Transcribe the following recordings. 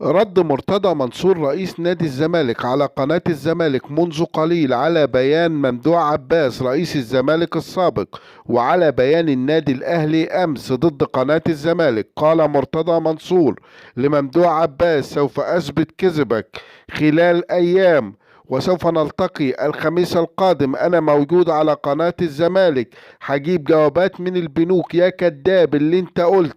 رد مرتضى منصور رئيس نادي الزمالك على قناة الزمالك منذ قليل على بيان ممدوح عباس رئيس الزمالك السابق وعلى بيان النادي الأهلي أمس ضد قناة الزمالك. قال مرتضى منصور لممدوح عباس: سوف أثبت كذبك خلال أيام، وسوف نلتقي الخميس القادم. أنا موجود على قناة الزمالك، هجيب جوابات من البنوك يا كذاب اللي انت قلت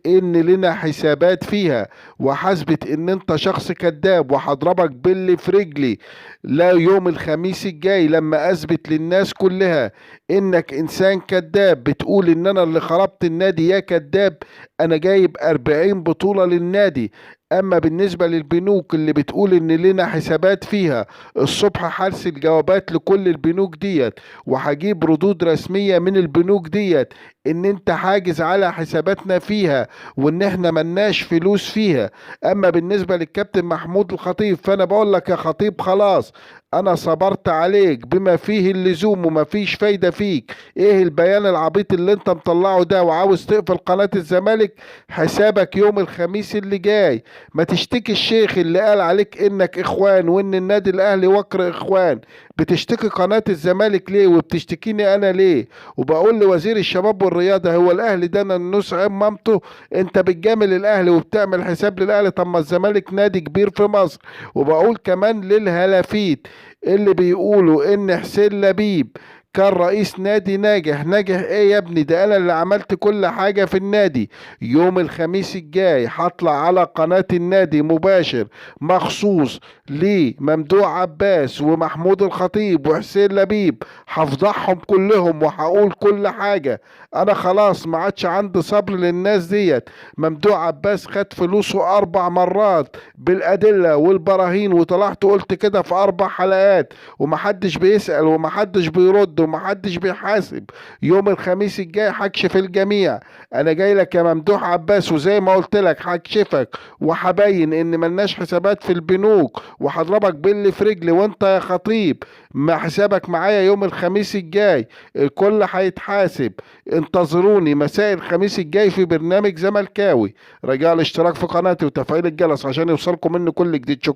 إن لنا حسابات فيها، وحسبت ان انت شخص كذاب، وهضربك باللي في رجلي لا يوم الخميس الجاي لما اثبت للناس كلها انك انسان كذاب بتقول ان انا اللي خربت النادي يا كذاب. انا جايب 40 بطولة للنادي. اما بالنسبة للبنوك اللي بتقول ان لنا حسابات فيها، الصبح هرسل جوابات لكل البنوك ديت، وهجيب ردود رسمية من البنوك ديت ان انت حاجز على حساباتنا فيها، وان احنا ملناش فلوس فيها. اما بالنسبة للكابتن محمود الخطيب، فانا بقول لك يا خطيب خلاص، انا صبرت عليك بما فيه اللزوم وما فيش فايدة فيك. ايه البيان العبيط اللي انت مطلعه ده وعاوز تقفل قناة الزمالك؟ حسابك يوم الخميس اللي جاي. ما تشتكي الشيخ اللي قال عليك انك اخوان وان النادي الاهلي وكر اخوان. بتشتكي قناة الزمالك ليه وبتشتكيني انا ليه؟ وبقول لوزير الشباب والرياضة: هو الاهلي ده ننوس عين مامته؟ انت بتجامل الاهلي وبتعمل حساب للاهلي؟ طب ما الزمالك نادي كبير في مصر. وبقول كمان للهلافيت اللي بيقولوا ان حسين لبيب كان رئيس نادي ناجح. ناجح ايه يا ابني؟ ده انا اللي عملت كل حاجة في النادي. يوم الخميس الجاي هطلع على قناة النادي مباشر مخصوص لممدوح عباس ومحمود الخطيب وحسين لبيب، هفضحهم كلهم وهقول كل حاجة. انا خلاص ما عادش عندي صبر للناس ديت. ممدوح عباس خد فلوسه 4 مرات بالادلة والبراهين، وطلعت قلت كده في 4 حلقات، ومحدش بيسأل ومحدش بيرد ومحدش بيحاسب. يوم الخميس الجاي هكشف الجميع. انا جاي لك يا ممدوح عباس، وزي ما قلت لك هكشفك وهبين ان ملناش حسابات في البنوك، وهضربك باللي في رجلي. وانت يا خطيب ما حسابك معايا يوم الخميس الجاي، الكل هيتحاسب. انتظروني مساء الخميس الجاي في برنامج زملكاوي. رجاء الاشتراك في قناتي وتفعيل الجرس عشان يوصلكم مني كل جديد. شكرا.